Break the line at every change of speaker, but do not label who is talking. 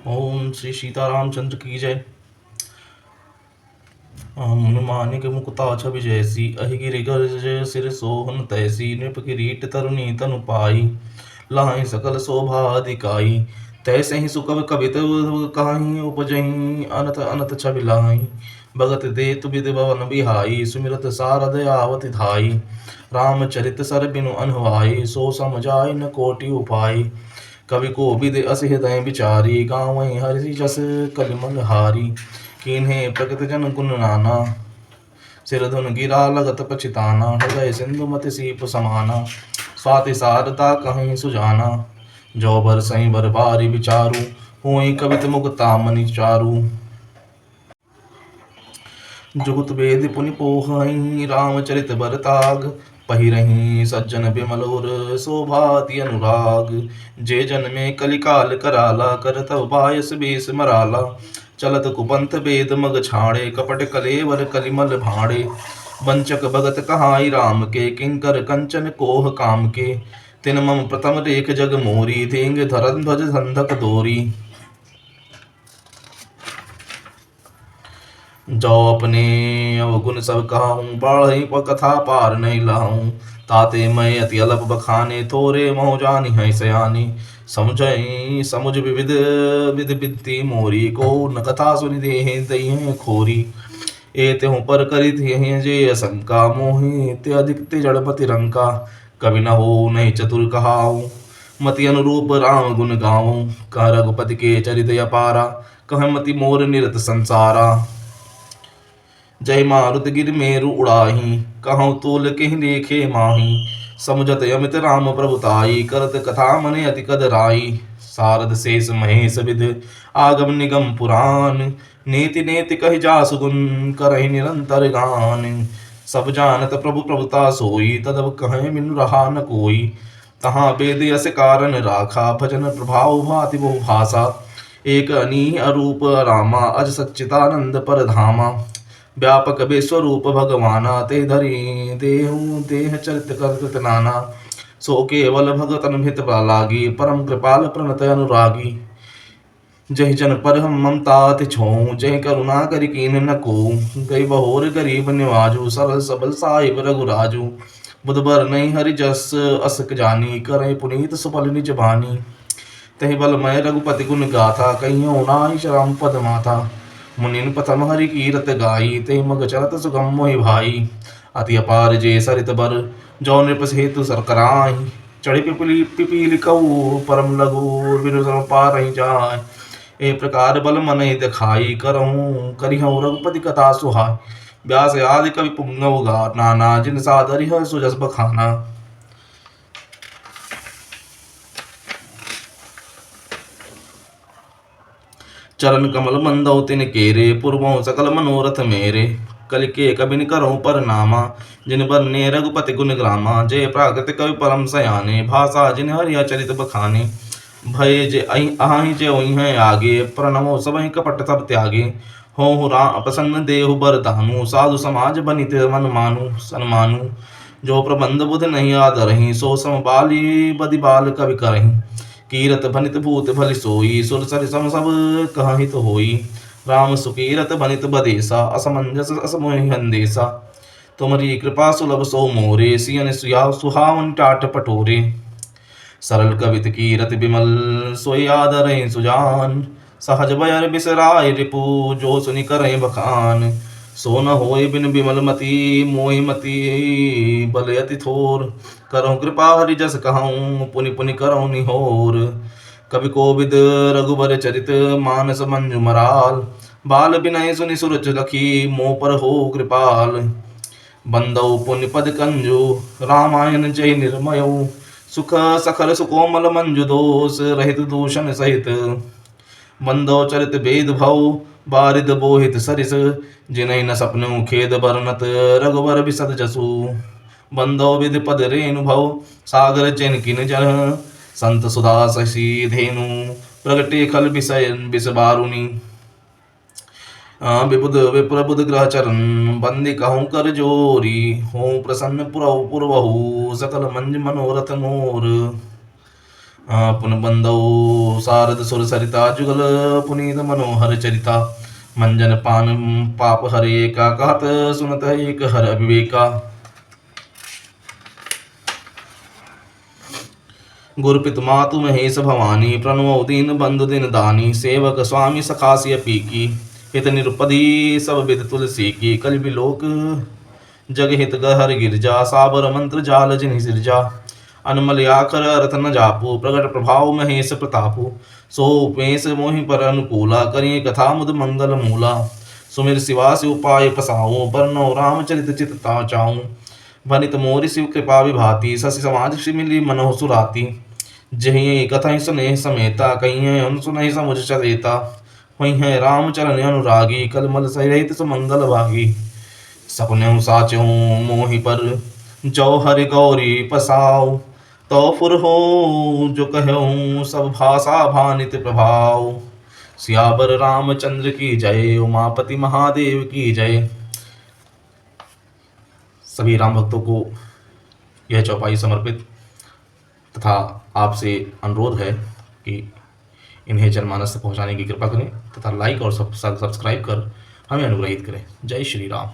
ओम श्री सीतारामचंद्र की जय। मानिक मुकुता छवि जैसी, अहिगिरि गर्ज सिर सोहन तैसी, नृप किरीट तरुणी तनु पाई, लाहि सकल शोभा दिखाई। तैसे ही सुकव कवित कहीं उपजहीं, अनत अनत छवि लाहि, भगत देत विद भवन बिहाई, सुमिरत सारद आवति धाई। रामचरित सर बिनु अनहवाई, सो सम जाय न कोटि उपाय। कवि कोविद अस हृदय विचारी, गावहीं हरि जस कलिमल हारी। कीन्हे प्रकृत जन गुण नाना, सिर धुन गिरा लगत पछिताना। हृदय सिंधु मति सीप समाना, स्वाति सारदा कहीं सुजाना। जो बर सही बर बारी विचारू, हुई कवित मुगता मनि चारू। जुगत वेद पुनि पोहहि, रामचरित बर ताग, पहिरहि सज्जन बिमल उर शोभाति अनुराग। जे जन में कलिकाल कराला, करतव बायस बेस मराला। चलत कुपंथ वेद मग छाड़े, कपट कलेवर कलिमल भाड़े। वंचक भगत कहाई राम के, किंकर कंचन कोह काम के। तिन मम प्रथम रेख जग मोरी, धेंग धरन ध्वज धंधक दोरी। जो अपने अवगुण सब कहूँ, बढ़ई कथा पार नहीं लाऊं। ताते मैं अति अलप बखाने, थोरे मोह जानी है सयानी। समझई समुझ विविध विध बिद्ति मोरी, को न कथा सुनि दे दई है खोरी। एते हूँ पर करित यही जे असंका, मोहि ते अधिक ते जड़पति रंका। कवि न हो नहीं चतुर कहाऊं, मति अनुरूप राम गुण गाऊं। कह रघुपति के चरित अपारा, कह मति मोर निरत संसारा। जय मारुत गिर मेरु उड़ाही, कहूँ तूल के लेखे माही। समुझत अमित राम प्रभुताई, करत कथा मने अति कदराई। सारद शेष महेश विद आगम निगम पुराण, नीति नेति कहि जासु गुण, करहि निरंतर गान। सब जानत प्रभु प्रभुता सोई, तदब कहें बिनु रहा न कोई। तहाँ वेद यस कारण राखा, भजन प्रभाव भाति बहु भाषा। एक अनीह अरूप रामा, अज सच्चिदानंद पर धामा। व्यापक विश्वरूप भगवाना, ते धरी देहु देह चरित करत नाना। सो केवल भगतन हित लागी, परम कृपाल प्रणत अनुरागी। जहि जन पर हम ममता अति छों, जहि करुणा करि कीन न को। गई बहोर गरीब निवाजु, सरल सबल साहिब रघुराजु। बुधबर नहीं हरि जस अस जानी, करें पुनीत सुफल निज बानी। तहि बल मैं रघुपति गुण गाथा, कहियो नाहि श्रम पद माथा। मुनिन प्रथम हरि कीरत गाई, ते मग चलत सुगम मोहि भाई। अति अपार जे सरित बर, जो नृप हेतु सर कराई। चढ़ी पिपली पिपीलि कऊ, परम लघु बिनु सम पारहि जाय। ए प्रकार बल मन दिखाई, करहूँ करिहूँ रघुपति कथा सुहाय। व्यास आदि कवि पुंगव गा नाना, जिन सादरि है सुजस बखाना। चरण कमल मंदौ तिन केरे, पूर्वों सकल मनोरथ मेरे। कलि के कबिन करऊँ पर नामा, जिन बरने रघुपति गुण ग्रामा। जय प्राकृत कवि परम सयाने, भाषा जिन हरिया चरित बखाने। भय जे अहि जे हैं आगे, प्रणमो सबहि कपट सब त्यागे। हो राम प्रसन्न देहु बर दानु, साधु समाज बनित मन मानु सन्मानु। जो प्रबंध बुध नहीं आदरहि, सो सम बाली बदि बाल कवि करहि। कीरत भनित भूत भलि सोई, सुर सरि सम सब कहित होई। राम सुकीरत भनित बदेसा, असमंजस असमोहि हंदेसा। तुमरी कृपा सुलभ सो मोरे, सियन सुहावन टाट पटोरे। सरल कवित कीरत बिमल, सोई आदरहि सुजान। सहज बयर बिसराय रिपु, जो सुनि करहि बखान। सो न होय बिन बिमल मति, मोहि मति बल अति थोर। करहु कृपा हरि जस कहूँ, पुनि पुनि करहु निहोर। कवि कोविद रघुबर चरित, मानस मंजु मराल। बाल बिनय सुनि सुरच लखी, मोह पर हो कृपाल। बंदौ पुण्य पद कंजु, रामायण जय निर्मयौ। सुख सखल सुकोमल मंजु दोष, रहित दूषण सहित। बंदौ चरित भेद भव, बारिद बोहित सरिस। जिनहि न सपनु खेद बरनत, रघुबर बिसद जसु। बंदौ विधि पद रेणु भव, सागर चैन किन जन। संत सुधा शशि धेनु, प्रगटे खल विषय विष बारुनी। विबुध विप्रबुध ग्रह चरण, बंदी कहूँ कर जोरी। हो प्रसन्न पुरहु सकल मंज मनोरथ मोर। पुन बंदौ शारद सुर सरिता जुगल पुनीत मनोहर चरिता मंजन पान पाप हरे का कहत सुनत एक हर अविवेका। गुरुपित मातु महेश भवानी प्रणवो दीन बंधु दिन दानी सेवक स्वामी सखासी पीकी हित निरुपधि सब विद तुलसी की कल बिलोक जग हित गहर गिरजा साबर मंत्र जाल जिन सिरजा अनमल आकर अर्थ न जापू प्रगट प्रभाव महेश प्रतापु सो उपेश मोहि पर अनुकूला करिय कथा मुद मंगल मूला सुमिर शिवास उपाय पसाऊं बरनौ रामचरित चितता चाऊं भनित मोरि शिव कृपा विभाति शशि समाज मिली मनोह सुराती जही कथा सुने समेता कहीं उन सुनहि समुझ चलेता वही है रामचरण अनुरागी कलमल सहित सुमंगल भागी सपने साचो मोहि पर जो हरि गौरी पसाओ तो फुर हो जो कहूँ सब भाषा भानित प्रभाव। सियावर रामचंद्र की जय उमापति महादेव की जय। सभी राम भक्तों को यह चौपाई समर्पित तथा आपसे अनुरोध है कि इन्हें जनमानस तक पहुंचाने की कृपा करें तथा लाइक और सब्सक्राइब कर हमें अनुग्रहित करें। जय श्री राम।